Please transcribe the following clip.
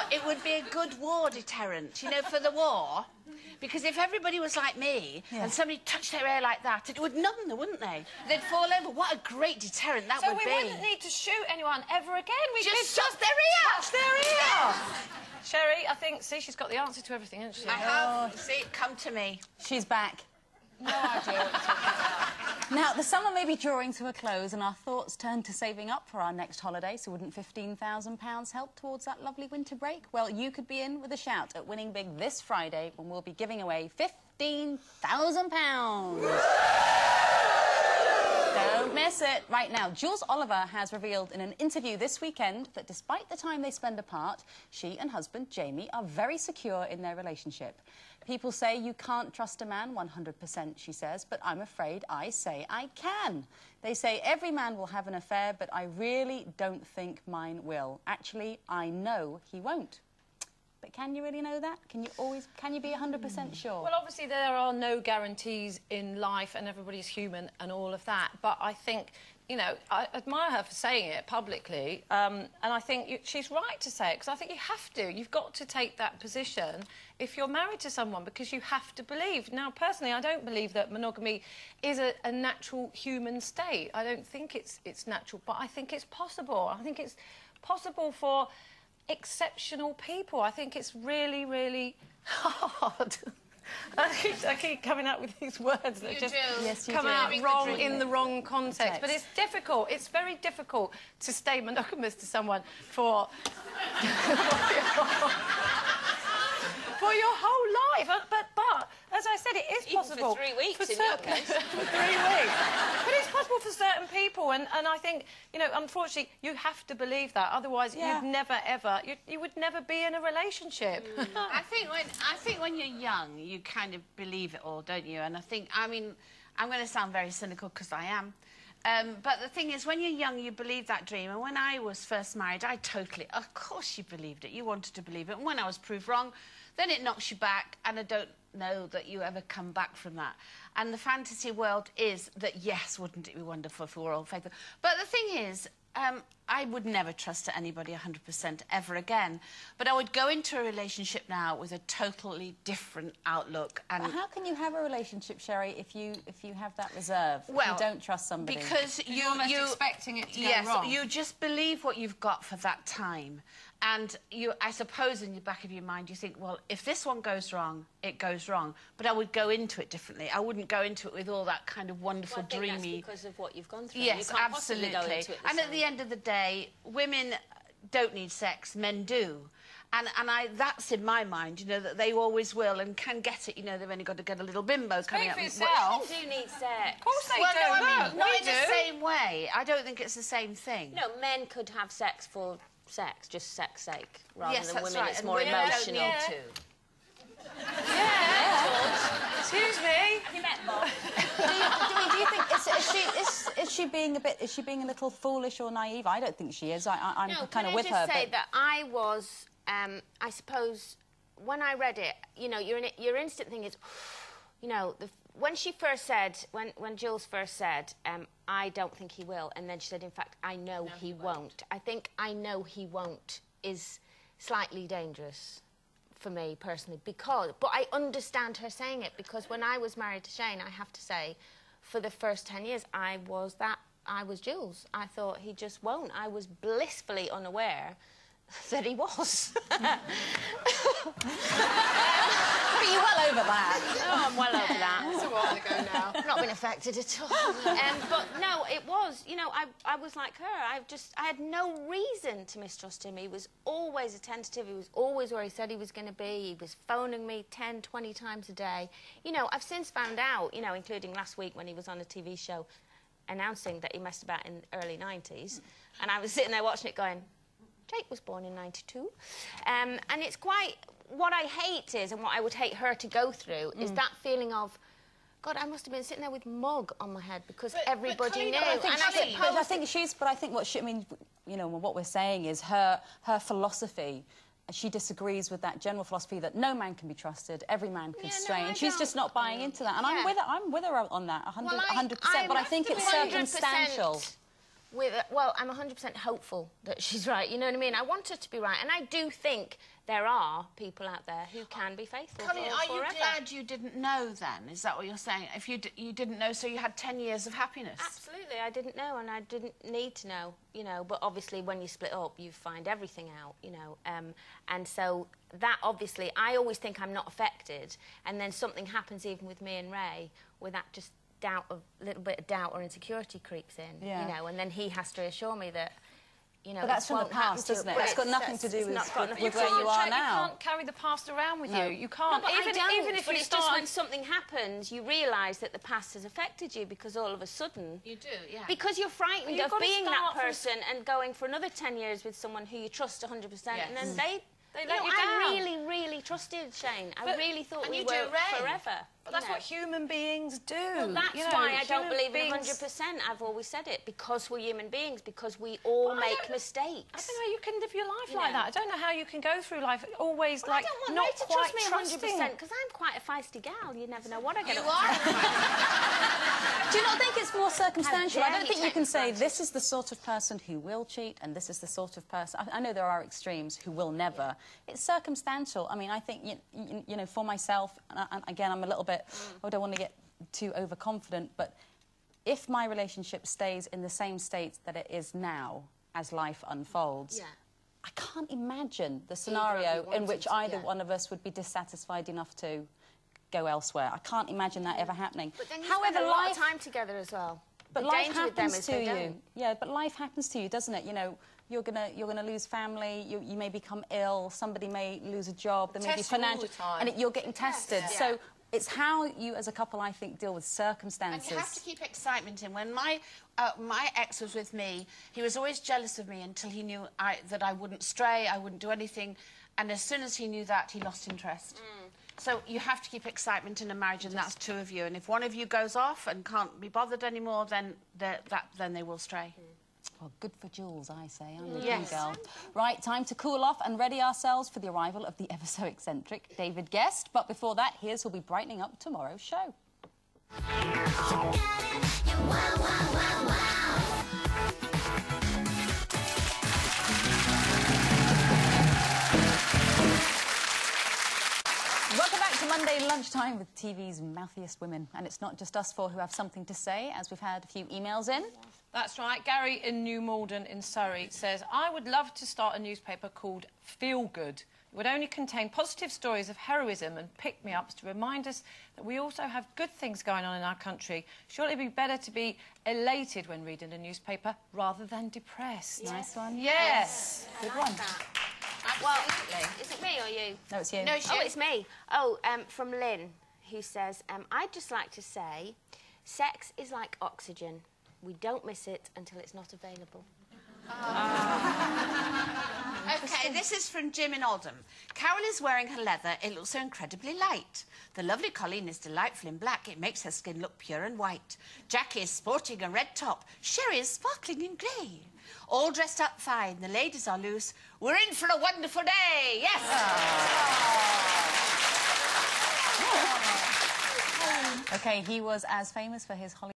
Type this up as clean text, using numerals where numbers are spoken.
what? It would be a good war deterrent, you know, for the war. Because if everybody was like me and somebody touched their hair like that, it would numb them, wouldn't they? They'd fall over. What a great deterrent that would be. So we wouldn't need to shoot anyone ever again. We could just their ear. touch their ear. Sherry, I think, see, she's got the answer to everything, hasn't she? I have. See, come to me. She's back. No idea what you're talking about. Now, the summer may be drawing to a close and our thoughts turn to saving up for our next holiday, so wouldn't £15,000 help towards that lovely winter break? Well, you could be in with a shout at Winning Big this Friday when we'll be giving away £15,000. Don't miss it. Right now, Jules Oliver has revealed in an interview this weekend that despite the time they spend apart, she and husband Jamie are very secure in their relationship. People say you can't trust a man 100%, she says, but I'm afraid I say I can. They say every man will have an affair, but I really don't think mine will. Actually, I know he won't. But can you really know that? Can you be 100% sure? Well, obviously there are no guarantees in life and everybody's human and all of that, but I think, you know, I admire her for saying it publicly, and I think she's right to say it, because I think you have to. You've got to take that position if you're married to someone, because you have to believe. Now, personally, I don't believe that monogamy is a natural human state. I don't think it's natural, but I think it's possible. I think it's possible for exceptional people. I think it's really, really hard. I keep coming up with these words that come out wrong in the wrong context. But it's difficult. It's very difficult to stay monogamous to someone for for your whole life. But as I said, it is possible. For 3 weeks, in your case. For 3 weeks. But it's possible for certain people, and I think, you know, unfortunately, you have to believe that. Otherwise, you'd never, ever... You would never be in a relationship. I think when you're young, you kind of believe it all, don't you? And I think, I mean, I'm going to sound very cynical, because I am. But the thing is, when you're young, you believe that dream. And when I was first married, of course you believed it. You wanted to believe it. And when I was proved wrong, then it knocks you back, and I don't know that you ever come back from that. And the fantasy world is that, yes, wouldn't it be wonderful if we were all faithful? But the thing is, I would never trust anybody 100% ever again. But I would go into a relationship now with a totally different outlook. And but how can you have a relationship, Sherry, if you have that reserve? Well, if you don't trust somebody. Because you're almost expecting it to go wrong. You just believe what you've got for that time. And I suppose in the back of your mind you think, well, if this one goes wrong, it goes wrong. But I would go into it differently. I wouldn't go into it with all that kind of wonderful, dreamy... That's because of what you've gone through. Yes, you can't absolutely. Go into it and at the end of the day, women don't need sex, men do. And that's in my mind, you know, that they always will and can get it. You know, they've only got to get a little bimbo coming up. For yourself. Men do need sex. Of course they do. No, I mean, not in the same way. I don't think it's the same thing. No, men could have sex for sex, just sex sake, rather than women. Right. It's And more women emotional. don't need to. Excuse me. You met Bob. do you think is she being a little foolish or naive? I don't think she is. I'm kind of with her. Can I just say that I was, I suppose, when I read it, you know, your instant thing is, you know, when she first said, when Jules first said, I don't think he will, and then she said, in fact, I know he won't. I think I know he won't is slightly dangerous for me personally, but I understand her saying it, because when I was married to Shane, I have to say, for the first 10 years, I was Jules. I thought he just won't. I was blissfully unaware that he was. But you're well over that. Oh, I'm well over that. That's a while ago now. I've not been affected at all. But no, it was, you know, I was like her. I had no reason to mistrust him. He was always attentive. He was always where he said he was going to be. He was phoning me 10, 20 times a day. You know, I've since found out, you know, including last week when he was on a TV show announcing that he messed about in the early 90s. And I was sitting there watching it going, Jake was born in 92. And it's quite... What I hate is, and what I would hate her to go through, is that feeling of, God, I must have been sitting there with mug on my head because everybody knew. I think what she, I mean, you know, what we're saying is her philosophy. She disagrees with that general philosophy that no man can be trusted, every man can stray, and she's just not buying into that. And I'm with her on that, 100%. But I think it's circumstantial. Well, I'm 100% hopeful that she's right, you know what I mean? I want her to be right, and I do think there are people out there who can be faithful Coleen, are you forever. glad you didn't know then? Is that what you're saying? If you didn't know, so you had 10 years of happiness? Absolutely, I didn't know, and I didn't need to know, you know, but obviously when you split up, you find everything out, you know, and so that obviously, I always think I'm not affected, and then something happens even with me and Ray, where that just little bit of doubt or insecurity creeps in, you know, and then he has to reassure me that, you know, but that's from the past, doesn't it? That's got nothing to do with where you are now. You can't carry the past around with you. You can't. No, even if but you it's just when something happens, you realise that the past has affected you because all of a sudden... You do, yeah. Because you're frightened of being that person and going for another 10 years with someone who you trust 100%, and then they let you down. I really trusted Shane. I really thought we were forever. But that's what human beings do. Well, that's why I don't believe in 100%. I've always said it, because we're human beings, because we all make mistakes. I don't know how you can live your life like that. I don't know how you can go through life always I don't want not Ray to quite trust me 100%, because I'm quite a feisty gal. You never know what I get up to. Do you not think it's more circumstantial? I don't think you can say this is the sort of person who will cheat and this is the sort of person... I know there are extremes who will never. It's circumstantial. I mean, I think, you know, for myself, and again, I'm a little bit... I don't want to get too overconfident, but if my relationship stays in the same state that it is now as life unfolds, I can't imagine the scenario in which either one of us would be dissatisfied enough to go elsewhere. I can't imagine that ever happening. But then you spend a lot of time together as well. But life happens to you. Yeah, but life happens to you, doesn't it? You know, you're gonna lose family. You may become ill. Somebody may lose a job. There may be financial, and you're getting tested. So it's how you, as a couple, I think, deal with circumstances. And you have to keep excitement in. When my ex was with me, he was always jealous of me until he knew that I wouldn't stray, I wouldn't do anything, and as soon as he knew that, he lost interest. So you have to keep excitement in a marriage, and that's two of you. And if one of you goes off and can't be bothered anymore, then they will stray. Well, good for Jules, I say. I'm the dream girl. Right, time to cool off and ready ourselves for the arrival of the ever-so-eccentric David Gest. But before that, here's who'll be brightening up tomorrow's show. Welcome back to Monday Lunchtime with TV's mouthiest women. And it's not just us four who have something to say, as we've had a few emails in. That's right. Gary in New Malden in Surrey says, I would love to start a newspaper called Feel Good. It would only contain positive stories of heroism and pick-me-ups to remind us that we also have good things going on in our country. Surely it would be better to be elated when reading a newspaper rather than depressed. Nice one. Yes. Good one. Well, is it me or you? No, it's you. No, it's you. Oh, it's me. Oh, from Lynn, who says, I'd just like to say, sex is like oxygen. We don't miss it until it's not available. OK, this is from Jim in Oldham. Carol is wearing her leather. It looks so incredibly light. The lovely Coleen is delightful in black. It makes her skin look pure and white. Jackie is sporting a red top. Sherry is sparkling in grey. All dressed up fine. The ladies are loose. We're in for a wonderful day. Yes! OK, he was as famous for his Hollywood